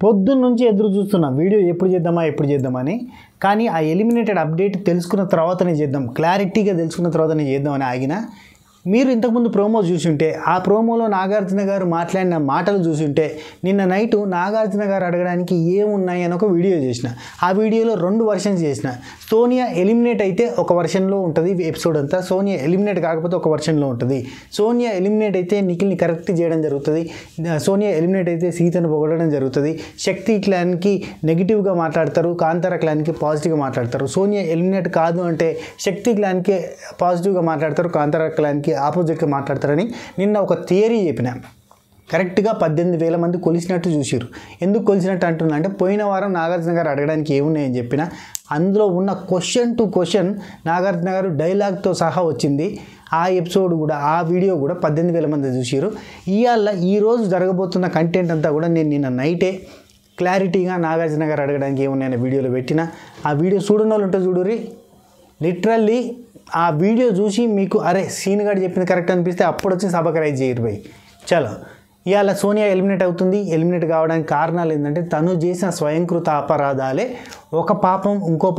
పొద్దున్న నుంచి ఎదురు చూస్తున్నా వీడియో ఎప్పుడు చేద్దామని. కానీ ఆ ఎలిమినేటెడ్ అప్డేట్ తెలుసుకున్న తర్వాతనే చేద్దాం, క్లారిటీగా తెలుసుకున్న తర్వాతనే చేద్దామని ఆగిన. మీరు ఇంతకుముందు ప్రోమో చూసుంటే ఆ ప్రోమోలో నాగార్జున గారు మాట్లాడిన మాటలు చూసుంటే నిన్న నైట్ నాగార్జున గారు అడగడానికి ఏమున్నాయి అని ఒక వీడియో చేసిన. ఆ వీడియోలో 2 వర్షన్స్ చేసిన. సోనియా ఎలిమినేట్ అయితే ఒక వర్షన్లో ఉంటుంది ఎపిసోడ్ అంతా, సోనియా ఎలిమినేట్ కాకపోతే ఒక వర్షన్లో ఉంటుంది. సోనియా ఎలిమినేట్ అయితే నిఖిల్ని కరెక్ట్ చేయడం జరుగుతుంది, సోనియా ఎలిమినేట్ అయితే సీతను పొగడడం జరుగుతుంది. శక్తి క్లాన్కి నెగిటివ్గా మాట్లాడతారు, కాంతార క్లాన్కి పాజిటివ్గా మాట్లాడతారు. సోనియా ఎలిమినేట్ కాదు అంటే శక్తి క్లాన్కి పాజిటివ్గా మాట్లాడతారు, కాంతార క్లాన్కి ఆపోజిట్గా మాట్లాడతారని నిన్న ఒక థియరీ చెప్పిన. కరెక్ట్గా 18,000 మంది కొలిసినట్టు చూసిరు. ఎందుకు కొలిసినట్టు అంటున్నా అంటే పోయిన వారం నాగార్జున గారు అడగడానికి ఏమున్నాయని చెప్పిన. అందులో ఉన్న క్వశ్చన్ టు క్వశ్చన్ నాగార్జున గారు డైలాగ్తో సహా వచ్చింది. ఆ ఎపిసోడ్ కూడా, ఆ వీడియో కూడా 18,000 మంది చూసిరు. ఈరోజు జరగబోతున్న కంటెంట్ అంతా కూడా నేను నిన్న నైటే క్లారిటీగా నాగార్జున గారు అడగడానికి ఏమున్నాయని వీడియోలో పెట్టిన. ఆ వీడియో చూడని వాళ్ళు ఉంటే చూడుర్రి. లిటరల్లీ ఆ వీడియో చూసి మీకు అరే సీన్ గారు చెప్పింది కరెక్ట్ అనిపిస్తే అప్పుడు వచ్చి సబకరైజ్ చేయరు పోయి. చలో, ఇవాళ సోనియా ఎలిమినేట్ అవుతుంది. ఎలిమినేట్ కావడానికి కారణాలు ఏంటంటే తను చేసిన స్వయంకృత అపరాధాలే. ఒక పాపం ఇంకో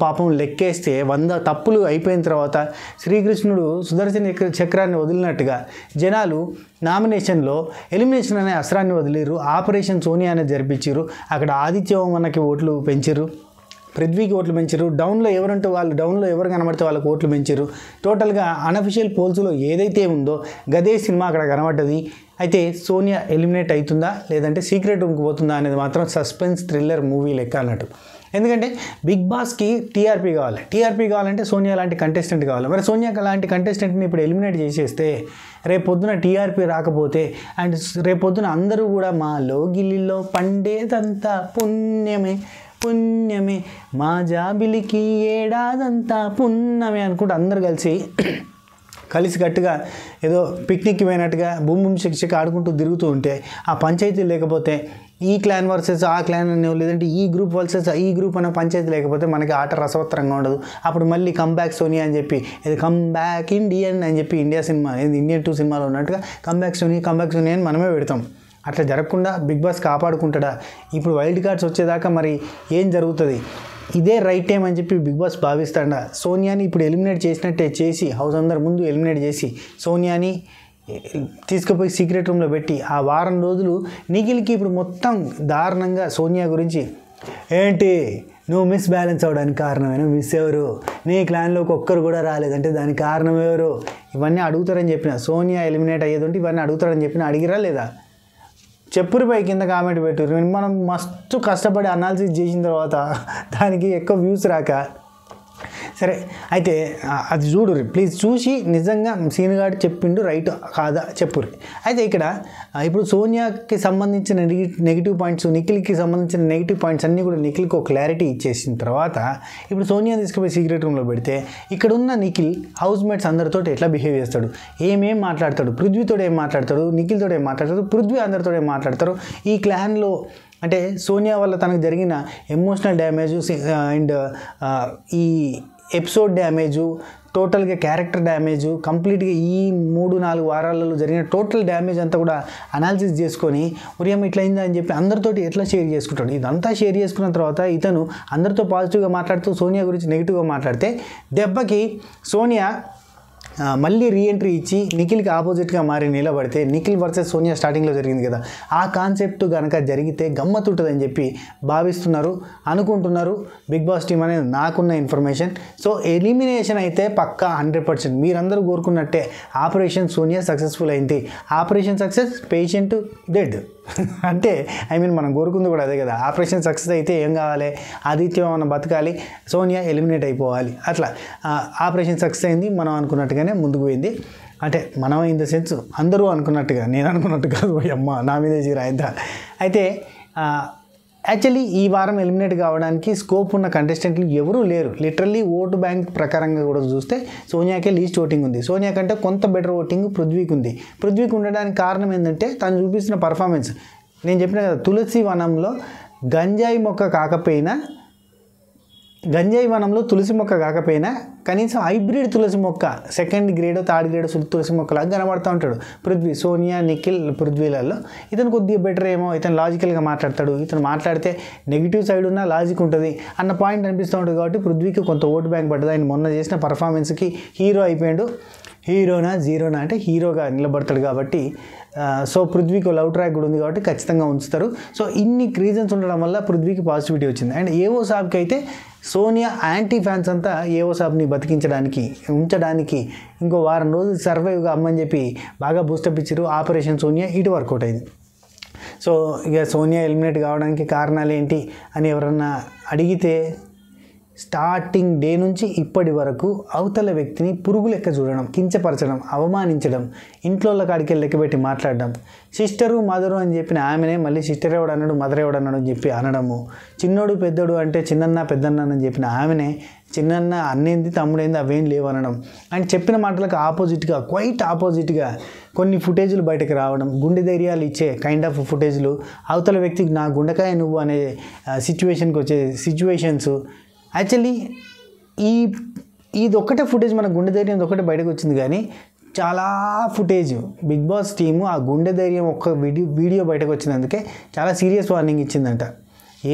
పాపం లెక్కేస్తే 100 తప్పులు అయిపోయిన తర్వాత శ్రీకృష్ణుడు సుదర్శన చక్రాన్ని వదిలినట్టుగా జనాలు నామినేషన్లో ఎలిమినేషన్ అనే అస్త్రాన్ని వదిలేరు. ఆపరేషన్ సోనియా అనేది జరిపించారు. అక్కడ ఆదిత్యవర్మకి ఓట్లు పెంచారు, పృథ్వీకి ఓట్లు పెంచారు. డౌన్లో ఎవరు కనబడితే వాళ్ళకి ఓట్లు పెంచారు. టోటల్గా అనఫిషియల్ పోల్స్లో ఏదైతే ఉందో గదే సినిమా అక్కడ కనబడ్డది. అయితే సోనియా ఎలిమినేట్ అవుతుందా లేదంటే సీక్రెట్ రూమ్కి పోతుందా అనేది మాత్రం సస్పెన్స్ థ్రిల్లర్ మూవీ లెక్క అన్నట్టు. ఎందుకంటే బిగ్ బాస్కి టీఆర్పీ కావాలంటే సోనియా లాంటి కంటెస్టెంట్ కావాలి. మరి సోనియా లాంటి కంటెస్టెంట్ని ఇప్పుడు ఎలిమినేట్ చేసేస్తే రేపొద్దున టీఆర్పీ రాకపోతే అండ్ రేపొద్దున అందరూ కూడా మా లోగిలిలో పండేదంతా పుణ్యమే మా జాబిలికి ఏడాదంతా పుణ్యమే అనుకుంటూ అందరు కలిసి గట్టిగా ఏదో పిక్నిక్కి పోయినట్టుగా బూమ్ శిక్షకి ఆడుకుంటూ తిరుగుతూ ఉంటే ఆ పంచాయతీ లేకపోతే ఈ క్లాన్ వర్సెస్ ఆ క్లాన్ అనేవి, లేదంటే ఈ గ్రూప్ వర్సెస్ ఈ గ్రూప్ అనే పంచాయతీ లేకపోతే మనకి ఆట రసవత్తరంగా ఉండదు. అప్పుడు మళ్ళీ కమ్బ్యాక్ సోనియా అని చెప్పి ఇది కమ్బ్యాక్ ఇండియన్ అని చెప్పి ఇండియన్ 2 సినిమాలో ఉన్నట్టుగా కమ్బ్యాక్ సోనియా అని మనమే పెడతాం. అట్లా జరగకుండా బిగ్ బాస్ కాపాడుకుంటాడా? ఇప్పుడు వైల్డ్ కార్డ్స్ వచ్చేదాకా మరి ఏం జరుగుతుంది? ఇదే రైట్ టైం అని చెప్పి బిగ్ బాస్ భావిస్తాడా? సోనియాని ఇప్పుడు ఎలిమినేట్ చేసినట్టే చేసి హౌస్ అందరి ముందు ఎలిమినేట్ చేసి సోనియాని తీసుకుపోయి సీక్రెట్ రూమ్లో పెట్టి ఆ వారం రోజులు నిఖిల్కి ఇప్పుడు మొత్తం దారుణంగా సోనియా గురించి ఏంటి నువ్వు మిస్ బ్యాలెన్స్ అవ్వడానికి కారణమైన మిస్ ఎవరు, నీ క్లాన్లోకి ఒక్కరు కూడా రాలేదంటే దానికి కారణం ఎవరు, ఇవన్నీ అడుగుతారని చెప్పిన. సోనియా ఎలిమినేట్ అయ్యేది ఉంటే ఇవన్నీ అడుగుతారని చెప్పిన. అడిగిరా లేదా? చెప్పురు పై కింద కామెంట్ పెట్టారు. మనం మస్తు కష్టపడి అనాలిసిస్ చేసిన తర్వాత దానికి ఎక్కువ వ్యూస్ రాక సరే అయితే అది చూడుర్రి ప్లీజ్. చూసి నిజంగా సీన్ గారు చెప్పిండు రైట్ కాదా చెప్పుర్రి. అయితే ఇక్కడ ఇప్పుడు సోనియాకి సంబంధించిన నెగిటివ్ పాయింట్స్, నిఖిల్కి సంబంధించిన నెగిటివ్ పాయింట్స్ అన్నీ కూడా నిఖిల్కి ఒక క్లారిటీ ఇచ్చేసిన తర్వాత ఇప్పుడు సోనియా తీసుకుపోయి సీక్రెట్ రూమ్లో పెడితే ఇక్కడ ఉన్న నిఖిల్ హౌస్ మేట్స్ అందరితో ఎట్లా బిహేవ్ చేస్తాడు, ఏమేం మాట్లాడతాడు, పృథ్వీతో ఏం మాట్లాడతాడు, నిఖిల్తో ఏం మాట్లాడతాడు, పృథ్వీ అందరితో ఏం మాట్లాడతారు. ఈ క్లాన్లో అంటే సోనియా వల్ల తనకు జరిగిన ఎమోషనల్ డ్యామేజ్ అండ్ ఈ ఎపిసోడ్ డ్యామేజు, టోటల్గా క్యారెక్టర్ డ్యామేజు, కంప్లీట్గా ఈ 3-4 వారాలలో జరిగిన టోటల్ డ్యామేజ్ అంతా కూడా అనాలిసిస్ చేసుకొని ఉదయం ఇట్లా అయిందా అని చెప్పి అందరితోటి ఎట్లా షేర్ చేసుకుంటాడు. ఇదంతా షేర్ చేసుకున్న తర్వాత ఇతను అందరితో పాజిటివ్గా మాట్లాడుతూ సోనియా గురించి నెగిటివ్గా మాట్లాడితే దెబ్బకి సోనియా మళ్ళీ రీఎంట్రీ ఇచ్చి నిఖిల్కి ఆపోజిట్గా మారి నిలబడితే నిఖిల్ వర్సెస్ సోనియా స్టార్టింగ్లో జరిగింది కదా, ఆ కాన్సెప్ట్ కనుక జరిగితే గమ్మత్తుంటుందని చెప్పి భావిస్తున్నారు, అనుకుంటున్నారు బిగ్ బాస్ టీం అనేది నాకున్న ఇన్ఫర్మేషన్. సో ఎలిమినేషన్ అయితే పక్కా 100%. మీరందరూ కోరుకున్నట్టే ఆపరేషన్ సోనియా సక్సెస్ఫుల్ అయింది. Operation success, patient dead. అంటే మనం కోరుకుంది కూడా అదే కదా. ఆపరేషన్ సక్సెస్ అయితే ఏం కావాలి, ఆదిత్యవర్మ బతకాలి, సోనియా ఎలిమినేట్ అయిపోవాలి. అట్లా ఆపరేషన్ సక్సెస్ అయింది, మనం అనుకున్నట్టుగానే ముందుకు పోయింది. అంటే మనం ఇన్ ద సెన్స్ అందరూ అనుకున్నట్టుగా, నేను అనుకున్నట్టు కాదు, అమ్మ నా మీదే జీరాయిందా. అయితే యాక్చువల్లీ ఈ వారం ఎలిమినేట్ కావడానికి స్కోప్ ఉన్న కంటెస్టెంట్లు ఎవరూ లేరు. లిటరల్లీ ఓటు బ్యాంక్ ప్రకారంగా కూడా చూస్తే సోనియాకే లీస్ట్ ఓటింగ్ ఉంది. సోనియా కంటే కొంత బెటర్ ఓటింగ్ పృథ్వీకి ఉంది. పృథ్వీకి ఉండడానికి కారణం ఏంటంటే తను చూపిస్తున్న పర్ఫార్మెన్స్. నేను చెప్పిన కదా, తులసి వనంలో గంజాయి మొక్క కాకపోయినా గంజాయి వనంలో తులసి మొక్క కాకపోయినా కనీసం హైబ్రిడ్ తులసి మొక్క సెకండ్ గ్రేడ్ థర్డ్ గ్రేడ్ తులసి మొక్కలాగా కనబడుతూ ఉంటాడు పృథ్వీ. సోనియా, నిఖిల్, పృథ్వీలలో ఇతను కొద్దిగా బెటర్ ఏమో, ఇతను లాజికల్గా మాట్లాడతాడు, ఇతను మాట్లాడితే నెగిటివ్ సైడ్ ఉన్న లాజిక్ ఉంటుంది అన్న పాయింట్ అనిపిస్తూ ఉంటుంది. కాబట్టి పృథ్వీకి కొంత ఓటు బ్యాంక్ పడ్డది. ఆయన మొన్న చేసిన పర్ఫార్మెన్స్కి హీరో అయిపోయాడు. హీరోనా జీరోనా అంటే హీరోగా నిలబడతాడు కాబట్టి సో పృథ్వీకి లవ్ ట్రాక్ కూడా ఉంది కాబట్టి ఖచ్చితంగా ఉంచుతారు. సో ఇన్ని రీజన్స్ ఉండడం వల్ల పృథ్వీకి పాజిటివిటీ వచ్చింది. అండ్ ఏవో సాబ్కి అయితే సోనియా యాంటీ ఫ్యాన్స్ అంతా ఏవో సాబ్ని బతికించడానికి ఉంచడానికి ఇంకో వారం రోజులు సర్వైవ్గా అమ్మని చెప్పి బాగా బూస్టప్ ఇచ్చారు. ఆపరేషన్ సోనియా ఇటు వర్కౌట్ అయింది. సో ఇక సోనియా ఎలిమినేట్ కావడానికి కారణాలు ఏంటి అని ఎవరన్నా అడిగితే స్టార్టింగ్ డే నుంచి ఇప్పటి వరకు అవతల వ్యక్తిని పురుగు లెక్క చూడడం, కించపరచడం, అవమానించడం, ఇంట్లో కాడికి లెక్కబెట్టి మాట్లాడడం, సిస్టరు మదరు అని చెప్పిన ఆమెనే మళ్ళీ సిస్టర్ ఎవడు అన్నాడు మదర్ ఎవడు అన్నాడు అని చెప్పి అనడము, చిన్నోడు పెద్దోడు అంటే చిన్నన్న పెద్దన్న అని చెప్పిన ఆమెనే చిన్నన్న అన్నేంది తమ్ముడేంది అవేం లేవు అనడం. అండ్ చెప్పిన మాటలకు ఆపోజిట్గా క్వైట్ ఆపోజిట్గా కొన్ని ఫుటేజ్లు బయటకు రావడం, గుండె ధైర్యాలు ఇచ్చే కైండ్ ఆఫ్ ఫుటేజ్లు, అవతల వ్యక్తికి నా గుండెకాయ నువ్వు అనే సిచ్యువేషన్కి వచ్చే సిచ్యువేషన్స్. యాక్చువల్లీ ఇది ఒక్కటే ఫుటేజ్ మన గుండె ధైర్యం ఒక్కటే బయటకు వచ్చింది కానీ చాలా ఫుటేజ్ బిగ్ బాస్ టీము ఆ గుండె ధైర్యం ఒక్క వీడియో బయటకు వచ్చినందుకే చాలా సీరియస్ వార్నింగ్ ఇచ్చిందంట.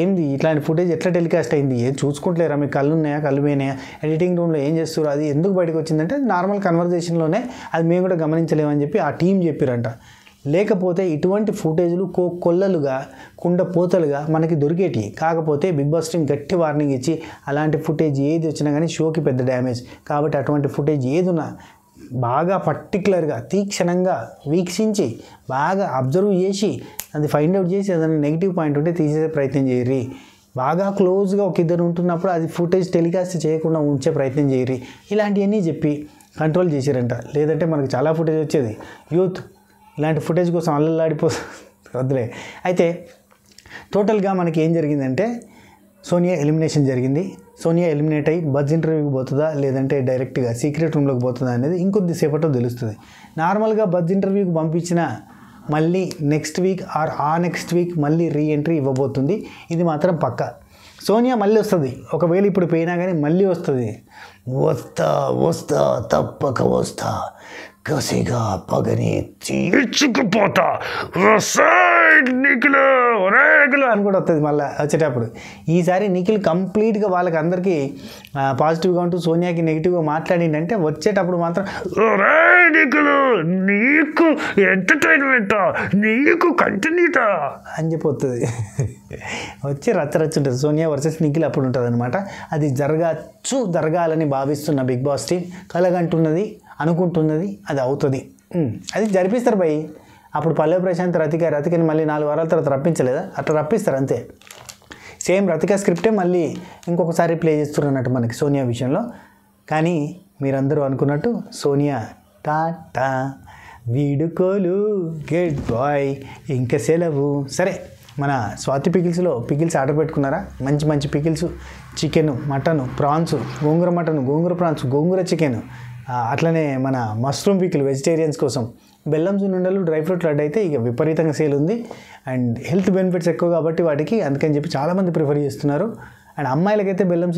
ఏంది ఇట్లాంటి ఫుటేజ్ ఎట్లా టెలికాస్ట్ అయింది, ఏం చూసుకుంటలేరా, మీకు కళ్ళు ఉన్నాయా కళ్ళు పోయినాయా, ఎడిటింగ్ రూమ్లో ఏం చేస్తారు, అది ఎందుకు బయటకు వచ్చిందంటే నార్మల్ కన్వర్జేషన్లోనే అది మేము కూడా గమనించలేమని చెప్పి ఆ టీం చెప్పారంట. లేకపోతే ఇటువంటి ఫుటేజ్లు కొల్లలుగా కుండ పోతలుగా మనకి దొరికేటి. కాకపోతే బిగ్ బాస్ టీం గట్టి వార్నింగ్ ఇచ్చి అలాంటి ఫుటేజ్ ఏది వచ్చినా కానీ షోకి పెద్ద డ్యామేజ్ కాబట్టి అటువంటి ఫుటేజ్ ఏదున్నా బాగా పర్టికులర్గా తీక్షణంగా వీక్షించి బాగా అబ్జర్వ్ చేసి అది ఫైండ్ అవుట్ చేసి ఏదైనా నెగిటివ్ పాయింట్ ఉంటే తీసేసే ప్రయత్నం చేయరి. బాగా క్లోజ్గా ఒక ఇద్దరు ఉంటున్నప్పుడు అది ఫుటేజ్ టెలికాస్ట్ చేయకుండా ఉంచే ప్రయత్నం చేయరి. ఇలాంటివన్నీ చెప్పి కంట్రోల్ చేసారంట. లేదంటే మనకు చాలా ఫుటేజ్ వచ్చేది. యూత్ ఇలాంటి ఫుటేజ్ కోసం వద్దులే. అయితే టోటల్గా మనకి ఏం జరిగిందంటే సోనియా ఎలిమినేషన్ జరిగింది. సోనియా ఎలిమినేట్ అయ్యి బజ్ ఇంటర్వ్యూకి పోతుందా లేదంటే డైరెక్ట్గా సీక్రెట్ రూమ్లోకి పోతుందా అనేది ఇంకొద్దిసేపట్లో తెలుస్తుంది. నార్మల్గా బజ్ ఇంటర్వ్యూకి పంపించిన మళ్ళీ నెక్స్ట్ వీక్ ఆర్ ఆ నెక్స్ట్ వీక్ మళ్ళీ రీఎంట్రీ ఇవ్వబోతుంది. ఇది మాత్రం పక్కా. సోనియా మళ్ళీ వస్తుంది. ఒకవేళ ఇప్పుడు పోయినా కానీ మళ్ళీ వస్తుంది. వస్తా తప్పక వస్తా, కసిగా పగని తీర్చుకుపోతా నిఖిల్ అని కూడా వస్తుంది మళ్ళీ వచ్చేటప్పుడు. ఈసారి నిఖిల్ కంప్లీట్గా వాళ్ళకి అందరికీ పాజిటివ్గా ఉంటూ సోనియాకి నెగిటివ్గా మాట్లాడిందంటే వచ్చేటప్పుడు మాత్రం నిఖిల్ నీకు ఎంటర్టైన్మెంట్ నీకు కంటిన్యూటా అని చెప్పి వస్తుంది. వచ్చి రచ్చరచ్చుంటుంది. సోనియా వర్సెస్ నిఖిల్ అప్పుడు ఉంటుంది అనమాట. అది జరగాలని భావిస్తున్న బిగ్ బాస్ టీం కలగంటున్నది, అనుకుంటున్నది, అది అవుతుంది. అది జరిపిస్తారు భయ్. అప్పుడు పల్లవి ప్రశాంత్ రతికని మళ్ళీ 4 వారాల తర్వాత రప్పించలేదా, అట్లా రప్పిస్తారు అంతే. సేమ్ రతిక స్క్రిప్టే మళ్ళీ ఇంకొకసారి ప్లే చేస్తున్నారు అన్నట్టు మనకి సోనియా విషయంలో. కానీ మీరందరూ అనుకున్నట్టు సోనియా టాటా వీడుకోలు గుడ్ బాయ్ ఇంకా సెలవు. సరే, మన స్వాతి పికిల్స్ ఆర్డర్ పెట్టుకున్నారా? మంచి మంచి పికిల్స్, చికెను, మటను, ప్రాన్స్, గోంగూర మటను, గోంగూర ప్రాన్స్, గోంగూర చికెను, అట్లనే మన మష్రూమ్ పికిల్ వెజిటేరియన్స్ కోసం, బెల్లం సున్నుండలు, డ్రై ఫ్రూట్ లడ్డు అయితే ఇక విపరీతంగా సేల్ ఉంది. అండ్ హెల్త్ బెనిఫిట్స్ ఎక్కువ కాబట్టి వాటికి అందుకని చెప్పి చాలామంది ప్రిఫర్ చేస్తున్నారు. అండ్ అమ్మాయిలకైతే బెల్లం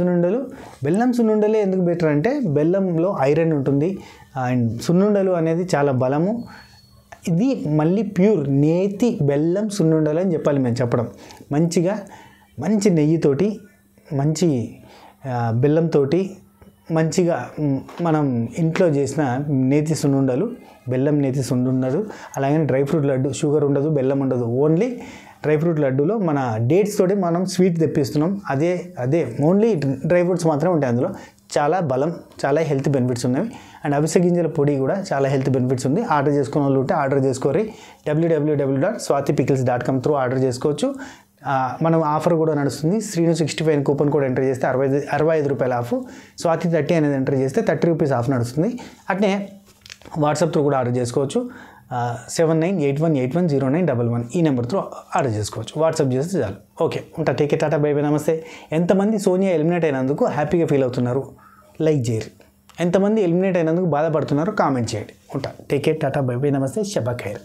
సున్నుండలే ఎందుకు బెటర్ అంటే బెల్లంలో ఐరన్ ఉంటుంది అండ్ సున్నుండలు అనేది చాలా బలము. ఇది మళ్ళీ ప్యూర్ నేతి బెల్లం సున్నుండలు అని చెప్పాలి మేము చెప్పడం. మంచి నెయ్యితోటి, మంచి బెల్లంతో మంచిగా మనం ఇంట్లో చేసిన నేతి సున్నుండలు, బెల్లం నేతి సున్నుండలు, అలాగే డ్రై ఫ్రూట్ లడ్డు, షుగర్ ఉండదు, బెల్లం ఉండదు, ఓన్లీ డ్రై ఫ్రూట్ లడ్డూలో మన డేట్స్ తోటి మనం స్వీట్ తెప్పిస్తున్నాం. అదే ఓన్లీ డ్రై ఫ్రూట్స్ మాత్రమే ఉంటాయి అందులో. చాలా బలం, చాలా హెల్త్ బెనిఫిట్స్ ఉన్నవి. అండ్ అవిసె గింజల పొడి కూడా చాలా హెల్త్ బెనిఫిట్స్ ఉంది. ఆర్డర్ చేసుకున్న వాళ్ళు ఉంటే ఆర్డర్ చేసుకోరి. www.swatipikils.com త్రూ ఆర్డర్ చేసుకోవచ్చు. మనం ఆఫర్ కూడా నడుస్తుంది. శ్రీను 65 కూపన్ కోడ్ ఎంటర్ చేస్తే 65 రూపాయల ఆఫ్, స్వాతి 30 అనేది ఎంటర్ చేస్తే 30 రూపీస్ ఆఫ్ నడుస్తుంది. అట్నే వాట్సాప్ త్రూ కూడా ఆర్డర్ చేసుకోవచ్చు. 7981810911 ఈ నెంబర్ త్రూ ఆర్డర్ చేసుకోవచ్చు. వాట్సాప్ చేస్తే చాలు. ఓకే, ఉంటా. టేక్ టాటా బై బై నమస్తే. ఎంతమంది సోనియా ఎలిమినేట్ అయినందుకు హ్యాపీగా ఫీల్ అవుతున్నారు లైక్ చేయరు, ఎంతమంది ఎలిమినేట్ అయినందుకు బాధపడుతున్నారు కామెంట్ చేయండి. ఉంటా. టేక్ టాటా బై బై నమస్తే. శబా ఖైర్.